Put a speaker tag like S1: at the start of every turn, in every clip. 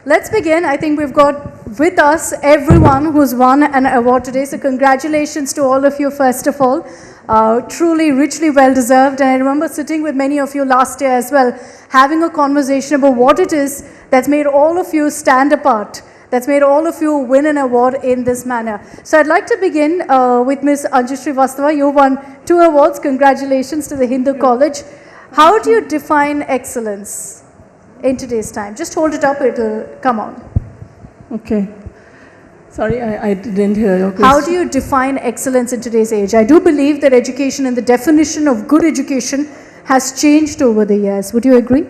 S1: Let's begin. I think we've got with us everyone who's won an award today. So congratulations to all of you, first of all. Truly, richly well-deserved. And I remember sitting with many of you last year as well, having a conversation about what it is that's made all of you stand apart, that's made all of you win an award in this manner. So I'd like to begin with Ms. ANJU SRIVASTAVA. You won 2 awards. Congratulations to the Hindu College. How do you define excellence in today's time? Just hold it up, it'll come on.
S2: Okay. Sorry, I didn't hear your question.
S1: How do you define excellence in today's age? I do believe that education and the definition of good education has changed over the years. Would you agree?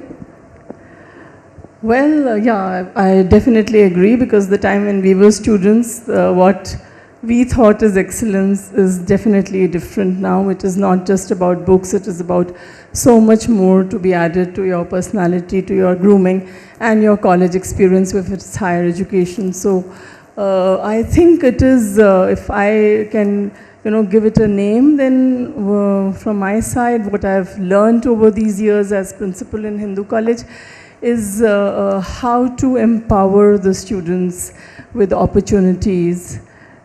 S2: Well, yeah, I definitely agree, because the time when we were students, what we thought is excellence is definitely different now. It is not just about books, it is about so much more to be added to your personality, to your grooming, and your college experience with its higher education. So I think it is, if I can give it a name, then from my side, what I've learned over these years as principal in Hindu College is how to empower the students with opportunities,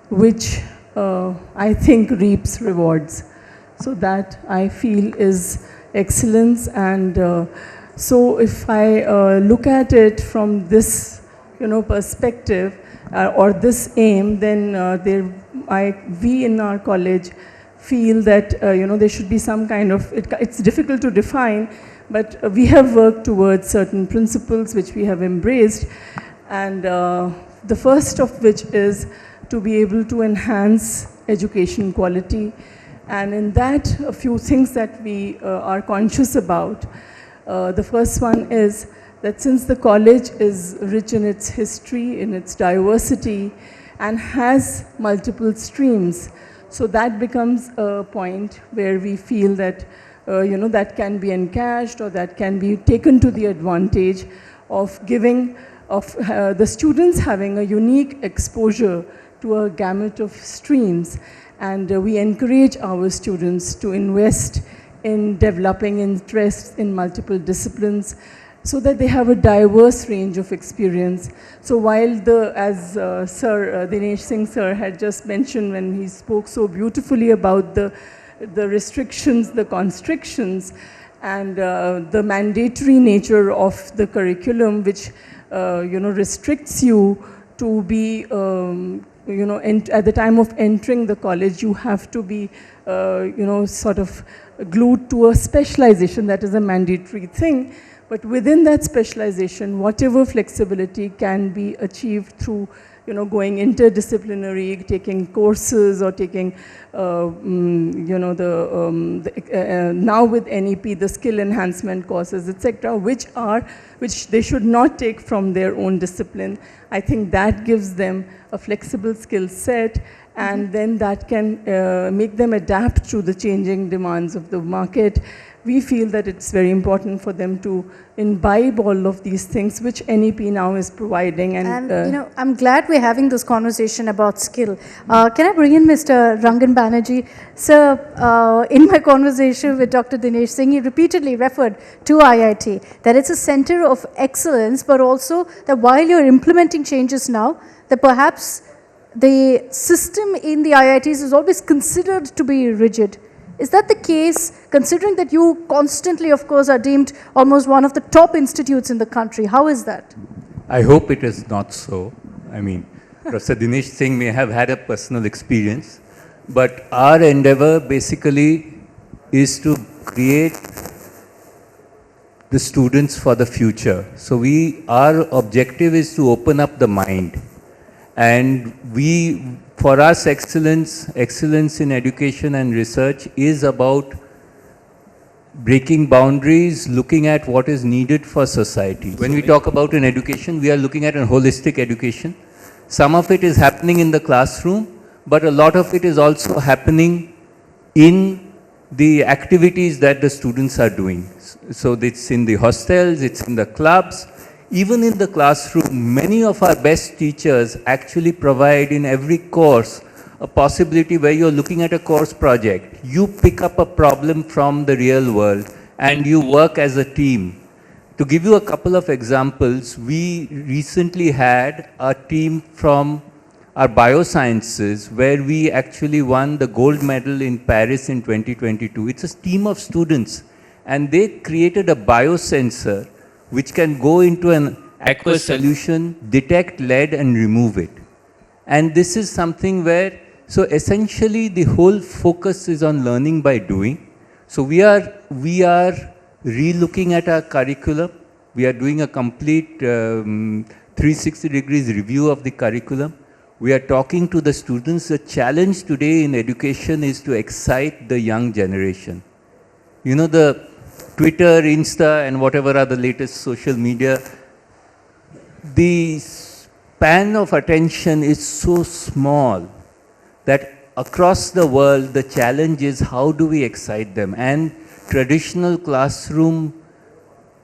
S2: which I think reaps rewards. So that I feel is excellence. And so if I look at it from this perspective or this aim, then we in our college feel that there should be some kind of, it's difficult to define, but we have worked towards certain principles which we have embraced, and the first of which is to be able to enhance education quality. And in that, a few things that we are conscious about. The first one is that since the college is rich in its history, in its diversity, and has multiple streams, so that becomes a point where we feel that that can be encashed, or that can be taken to the advantage of giving, the students having a unique exposure to a gamut of streams. And we encourage our students to invest in developing interests in multiple disciplines, so that they have a diverse range of experience. So while as Sir Dinesh Singh sir had just mentioned when he spoke so beautifully about the restrictions, the constrictions, and the mandatory nature of the curriculum, which restricts you to be, at the time of entering the college, you have to be, sort of glued to a specialization. That is a mandatory thing. But within that specialization, whatever flexibility can be achieved through going interdisciplinary, taking courses, or taking, now with NEP, the skill enhancement courses, etc., which they should not take from their own discipline. I think that gives them a flexible skill set, and then that can make them adapt to the changing demands of the market. We feel that it's very important for them to imbibe all of these things, which NEP now is providing. And
S1: I'm glad we're having this conversation about skill. Can I bring in Mr. RANGAN BANERJEE? Sir, in my conversation with Dr. Dinesh Singh, he repeatedly referred to IIT, that it's a center of excellence, but also that while you're implementing changes now, that perhaps the system in the IITs is always considered to be rigid. Is that the case, considering that you constantly, of course, are deemed almost one of the top institutes in the country? How is that?
S3: I hope it is not so. I mean, Professor Dinesh Singh may have had a personal experience, but our endeavor basically is to create the students for the future. So our objective is to open up the mind. And for us, excellence in education and research is about breaking boundaries, looking at what is needed for society. When we talk about an education, we are looking at a holistic education. Some of it is happening in the classroom, but a lot of it is also happening in the activities that the students are doing. So it's in the hostels, it's in the clubs. Even in the classroom, many of our best teachers actually provide in every course a possibility where you're looking at a course project. You pick up a problem from the real world and you work as a team To give you a couple of examples, we recently had a team from our biosciences where we actually won the gold medal in Paris in 2022. It's a team of students and they created a biosensor which can go into an aqueous solution, detect lead and remove it. And this is something where, so essentially the whole focus is on learning by doing. So we are re-looking at our curriculum. We are doing a complete 360 degrees review of the curriculum. We are talking to the students. The challenge today in education is to excite the young generation. You know, the Twitter, Insta, and whatever are the latest social media, the span of attention is so small that across the world, the challenge is how do we excite them? And traditional classroom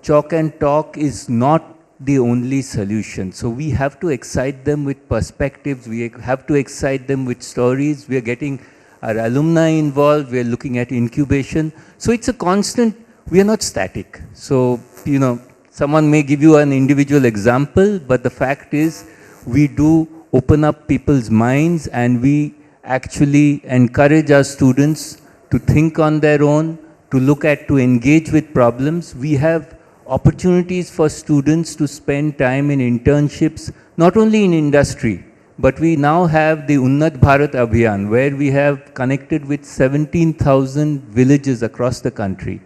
S3: chalk and talk is not the only solution. So we have to excite them with perspectives. We have to excite them with stories. We are getting our alumni involved. We are looking at incubation. So it's a constant, we are not static. So, you know, someone may give you an individual example, but the fact is we do open up people's minds and we actually encourage our students to think on their own, to look at, to engage with problems. We have opportunities for students to spend time in internships, not only in industry, but we now have the Unnat Bharat Abhiyan, where we have connected with 17,000 villages across the country.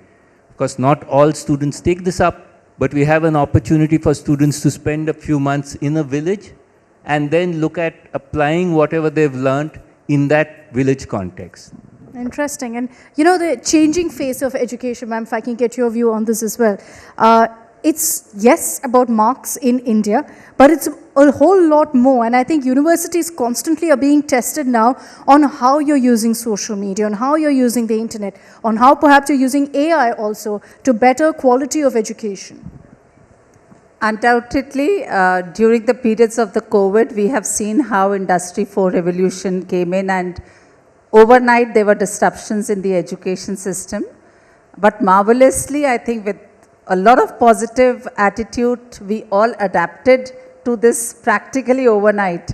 S3: Of course, not all students take this up, but we have an opportunity for students to spend a few months in a village and then look at applying whatever they've learned in that village context.
S1: Interesting. And you know, the changing face of education, ma'am, if I can get your view on this as well. It's, yes, about marks in India, but it's a whole lot more. And I think universities constantly are being tested now on how you're using social media, on how you're using the internet, on how perhaps you're using AI also to better quality of education.
S4: Undoubtedly, during the periods of the COVID, we have seen how Industry 4 revolution came in, and overnight there were disruptions in the education system. But marvelously, I think with a lot of positive attitude, we all adapted to this practically overnight.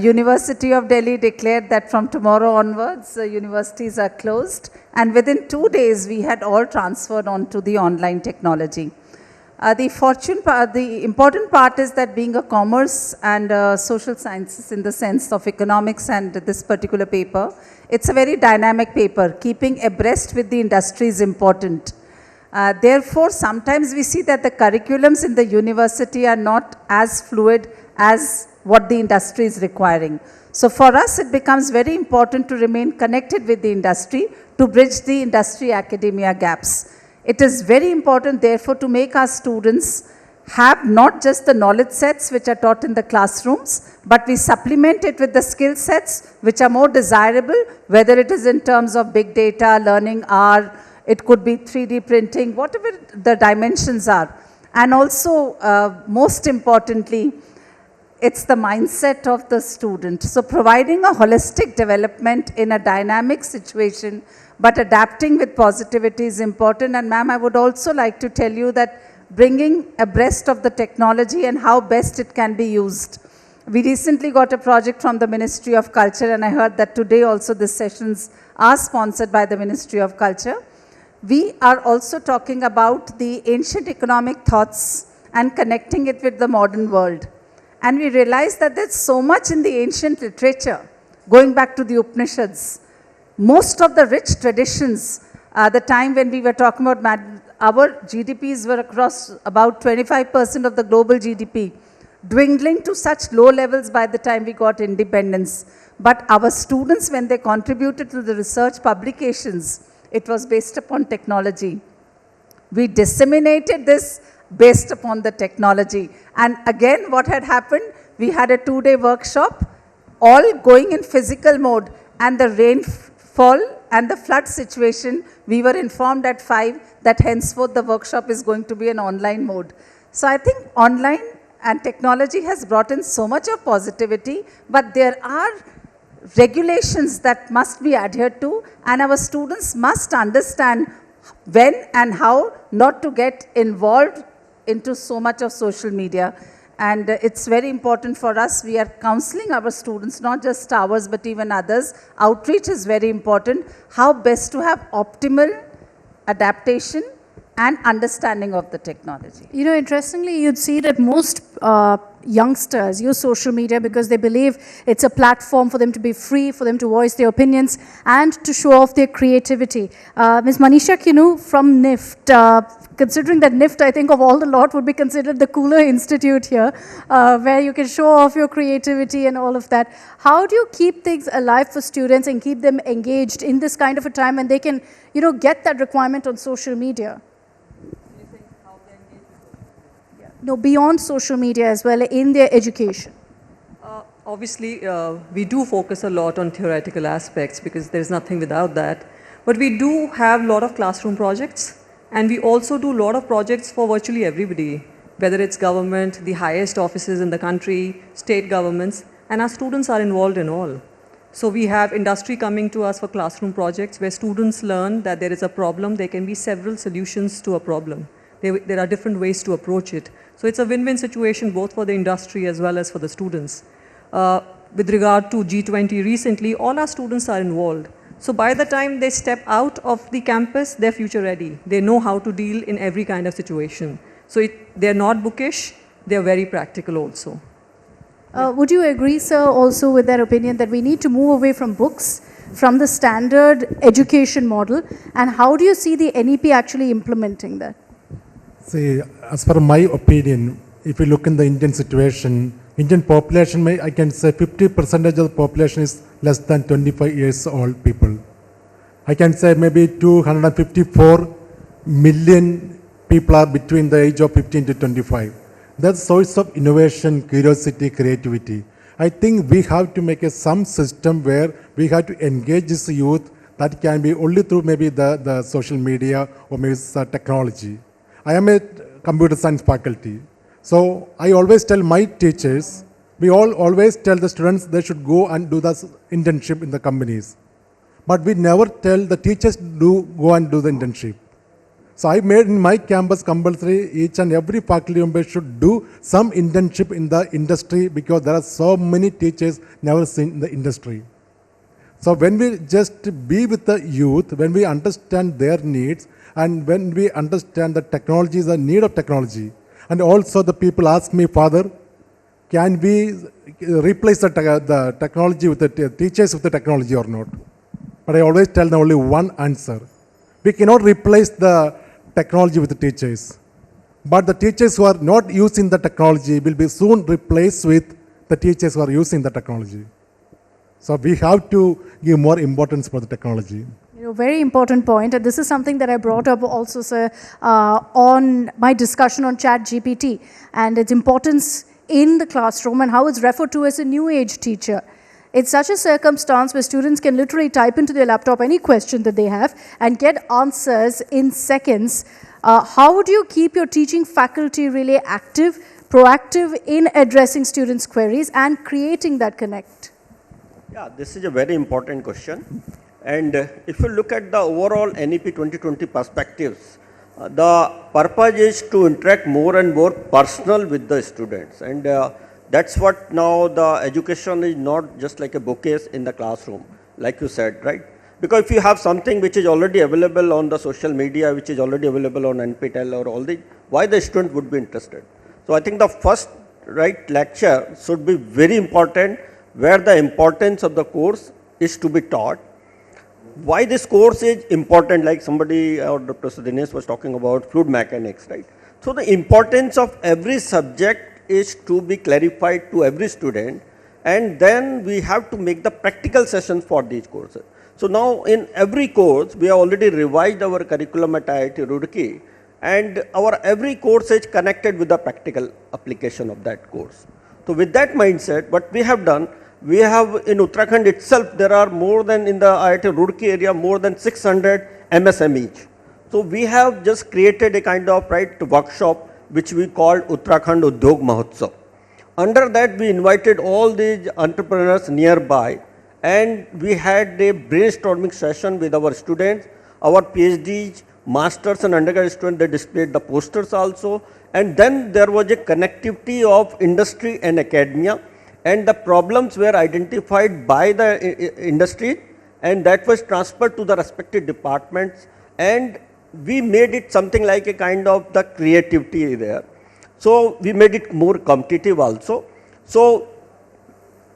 S4: University of Delhi declared that from tomorrow onwards, universities are closed, and within 2 days, we had all transferred onto the online technology. The important part is that being a commerce and social sciences in the sense of economics and this particular paper, it's a very dynamic paper. Keeping abreast with the industry is important. Therefore, sometimes we see that the curriculums in the university are not as fluid as what the industry is requiring. So for us, it becomes very important to remain connected with the industry to bridge the industry-academia gaps. It is very important, therefore, to make our students have not just the knowledge sets which are taught in the classrooms, but we supplement it with the skill sets which are more desirable, whether it is in terms of big data, learning R, it could be 3D printing, whatever the dimensions are. And also, most importantly, it's the mindset of the student. So providing a holistic development in a dynamic situation, but adapting with positivity is important. And ma'am, I would also like to tell you that bringing abreast of the technology and how best it can be used. We recently got a project from the Ministry of Culture, and I heard that today also these sessions are sponsored by the Ministry of Culture. We are also talking about the ancient economic thoughts and connecting it with the modern world. And we realize that there's so much in the ancient literature, going back to the Upanishads. Most of the rich traditions, the time when we were talking about our GDPs were across about 25% of the global GDP, dwindling to such low levels by the time we got independence. But our students, when they contributed to the research publications, it was based upon technology. We disseminated this based upon the technology. And again, what had happened, we had a 2-day workshop, all going in physical mode, and the rainfall and the flood situation, we were informed at 5 that henceforth the workshop is going to be an online mode. So I think online and technology has brought in so much of positivity, but there are regulations that must be adhered to, and our students must understand when and how not to get involved into so much of social media. And it's very important for us. We are counseling our students, not just ours, but even others. Outreach is very important. How best to have optimal adaptation and understanding of the technology.
S1: You know, interestingly, you'd see that most youngsters use social media because they believe it's a platform for them to be free, for them to voice their opinions, and to show off their creativity. Ms. Manisha KINNU from NIFT, considering that NIFT, I think of all the lot, would be considered the cooler institute here, where you can show off your creativity and all of that. How do you keep things alive for students and keep them engaged in this kind of a time when they can, you know, get that requirement on social media? No, beyond social media as well, in their education.
S5: Obviously, we do focus a lot on theoretical aspects because there's nothing without that. But we do have a lot of classroom projects, and we also do a lot of projects for virtually everybody, whether it's government, the highest offices in the country, state governments, and our students are involved in all. So we have industry coming to us for classroom projects where students learn that there is a problem, there can be several solutions to a problem. There are different ways to approach it. So it's a win-win situation both for the industry as well as for the students. With regard to G20 recently, all our students are involved. So by the time they step out of the campus, they're future ready. They know how to deal in every kind of situation. So they're not bookish, they're very practical also.
S1: Would you agree, sir, also with that opinion that we need to move away from books, from the standard education model, and how do you see the NEP actually implementing that?
S6: See, as per my opinion, if you look in the Indian situation, Indian population, I can say 50% of the population is less than 25 years old people. I can say maybe 254 million people are between the age of 15 to 25. That's source of innovation, curiosity, creativity. I think we have to make some system where we have to engage this youth. That can be only through maybe the social media or maybe technology. I am a computer science faculty. So I always tell my teachers, we always tell the students they should go and do the internship in the companies. But we never tell the teachers to go and do the internship. So I made in my campus compulsory, each and every faculty member should do some internship in the industry because there are so many teachers never seen in the industry. So when we just be with the youth, when we understand their needs, and when we understand that technology is a need of technology, and also the people ask me, Father, can we replace the technology with the teachers with the technology or not? But I always tell them only one answer. We cannot replace the technology with the teachers. But the teachers who are not using the technology will be soon replaced with the teachers who are using the technology. So we have to give more importance for the technology.
S1: You know, very important point, and this is something that I brought up also, sir, on my discussion on ChatGPT and its importance in the classroom and how it's referred to as a new age teacher. It's such a circumstance where students can literally type into their laptop any question that they have and get answers in seconds. How do you keep your teaching faculty really active, proactive in addressing students' queries and creating that connect?
S7: Yeah, this is a very important question. And if you look at the overall NEP 2020 perspectives, the purpose is to interact more and more personal with the students. And that's what now the education is not just like a bookcase in the classroom, like you said, right? Because if you have something which is already available on the social media, which is already available on NPTEL or all the, why the student would be interested? So I think the first lecture should be very important, where the importance of the course is to be taught. Why this course is important, like somebody or Professor Dinesh was talking about fluid mechanics, right? So the importance of every subject is to be clarified to every student, and then we have to make the practical sessions for these courses. So now in every course, we have already revised our curriculum at IIT Roorkee, and our every course is connected with the practical application of that course. So with that mindset, what we have done, we have in Uttarakhand itself, there are more than in the IIT Roorkee area, more than 600 MSMEs. So we have just created a kind of workshop which we called Uttarakhand Udyog Mahotsav. Under that, we invited all these entrepreneurs nearby, and we had a brainstorming session with our students, our PhDs, masters and undergraduate students, they displayed the posters also. And then there was a connectivity of industry and academia, and the problems were identified by the industry, and that was transferred to the respective departments, and we made it something like a kind of the creativity there. So we made it more competitive also. So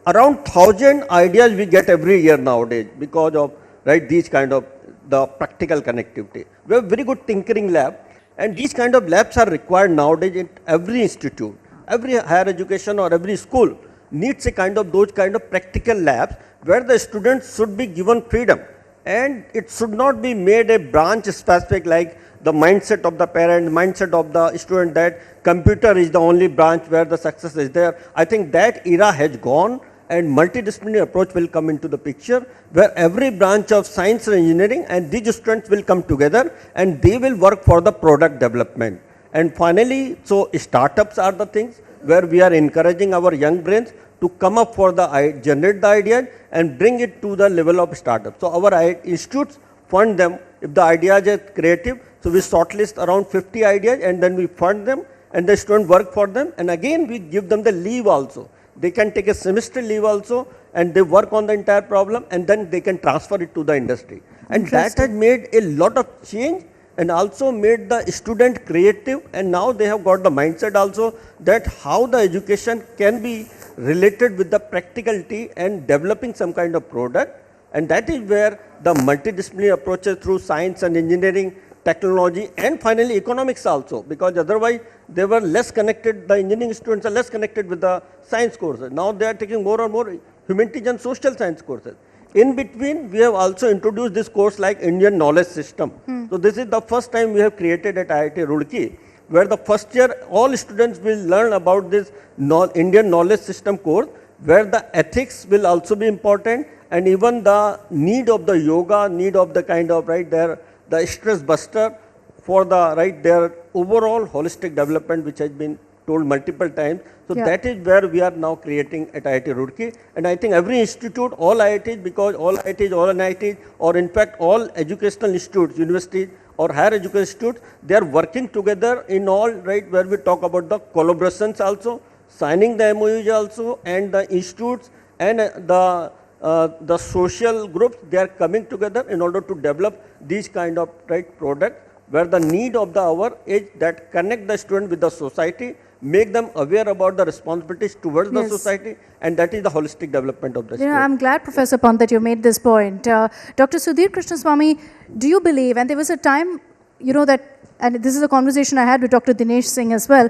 S7: around 1,000 ideas we get every year nowadays because of these kind of the practical connectivity. We have very good tinkering lab, and these kind of labs are required nowadays in every institute. Every higher education or every school needs a kind of those kind of practical labs where the students should be given freedom, and it should not be made a branch specific like the mindset of the parent, mindset of the student that computer is the only branch where the success is there. I think that era has gone, and multidisciplinary approach will come into the picture where every branch of science and engineering and these students will come together and they will work for the product development. And finally, so startups are the things where we are encouraging our young brains to come up for the generate the ideas and bring it to the level of startup. So our institutes fund them if the ideas are creative. So we shortlist around 50 ideas and then we fund them and the students work for them, and again we give them the leave also. They can take a semester leave also and they work on the entire problem and then they can transfer it to the industry. And that has made a lot of change and also made the student creative, and now they have got the mindset also that how the education can be related with the practicality and developing some kind of product, and that is where the multidisciplinary approaches through science and engineering, technology and finally economics also, because otherwise they were less connected, the engineering students are less connected with the science courses. Now they are taking more and more humanities and social science courses. In between, we have also introduced this course like Indian Knowledge System. So this is the first time we have created at IIT Roorkee, where the first year all students will learn about this Indian Knowledge System course, where the ethics will also be important, and even the need of the yoga, need of the kind of the stress buster for the their overall holistic development, which has been told multiple times. So that is where we are now creating at IIT Roorkee, and I think every institute, all IITs, because all IITs, all NITs, or in fact all educational institutes, universities or higher education institutes, they are working together in all where we talk about the collaborations also, signing the MOUs also, and the institutes and the social groups, they are coming together in order to develop these kind of products where the need of the hour is that connect the student with the society, make them aware about the responsibilities towards the society, and that is the holistic development of the student.
S1: I'm glad, Professor Pant, that you made this point. Dr. Sudhir Krishnaswamy, do you believe, and there was a time, that, and this is a conversation I had with Dr. Dinesh Singh as well,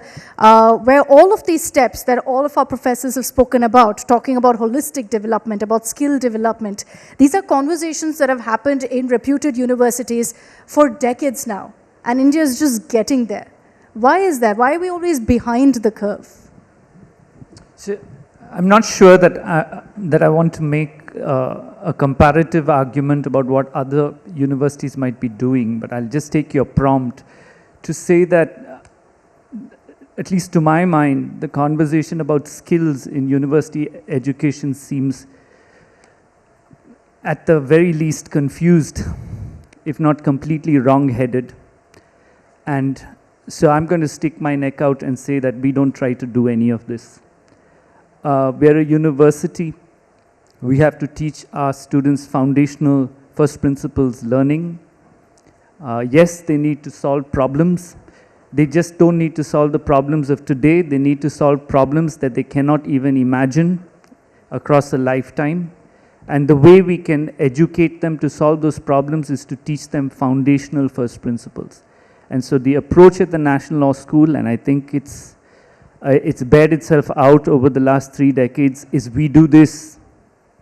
S1: where all of these steps that all of our professors have spoken about, talking about holistic development, about skill development, these are conversations that have happened in reputed universities for decades now, and India is just getting there. Why is that? Why are we always behind the curve?
S8: So, I'm not sure that that I want to make a comparative argument about what other universities might be doing, but I'll just take your prompt to say that, at least to my mind, the conversation about skills in university education seems at the very least confused, if not completely wrong-headed. And so I'm going to stick my neck out and say that we don't try to do any of this. We're a university. We have to teach our students foundational first principles learning. Yes, they need to solve problems. They just don't need to solve the problems of today. They need to solve problems that they cannot even imagine across a lifetime. And the way we can educate them to solve those problems is to teach them foundational first principles. And so the approach at the National Law School, and I think it's bared itself out over the last 3 decades, is we do this.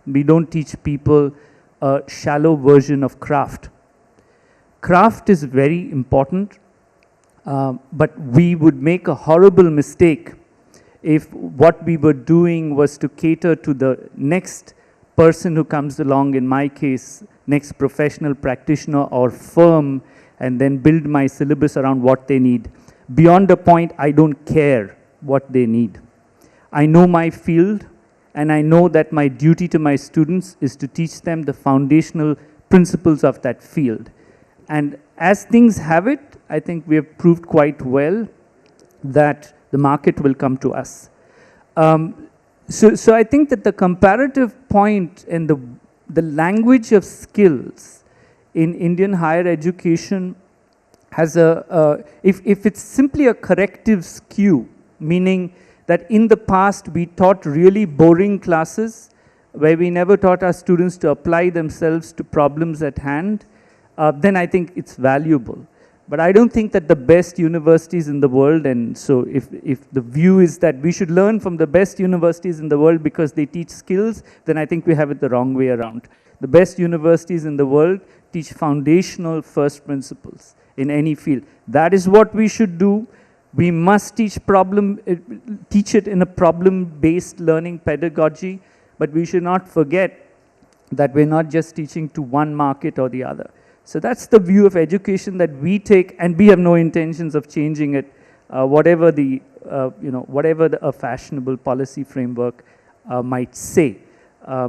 S8: We don't teach people a shallow version of craft. Craft is very important, but we would make a horrible mistake if what we were doing was to cater to the next person who comes along, in my case, next professional practitioner or firm, and then build my syllabus around what they need. Beyond a point, I don't care what they need. I know my field, and I know that my duty to my students is to teach them the foundational principles of that field. And As things have it, I think we have proved quite well that the market will come to us. So I think that the comparative point and the language of skills in Indian higher education has if it's simply a corrective skew, meaning that in the past we taught really boring classes where we never taught our students to apply themselves to problems at hand, then I think it's valuable. But I don't think that the best universities in the world, and so if the view is that we should learn from the best universities in the world because they teach skills, then I think we have it the wrong way around. The best universities in the world teach foundational first principles in any field. That is what we should do. We must teach it in a problem-based learning pedagogy, but we should not forget that we're not just teaching to one market or the other. So that's the view of education that we take, and we have no intentions of changing it, whatever a fashionable policy framework might say.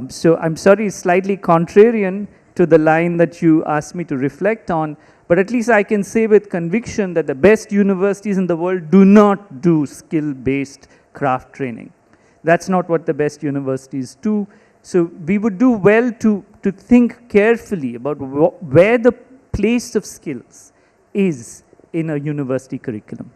S8: So I'm sorry, it's slightly contrarian to the line that you asked me to reflect on, but at least I can say with conviction that the best universities in the world do not do skill-based craft training. That's not what the best universities do. So we would do well to think carefully about where the place of skills is in a university curriculum.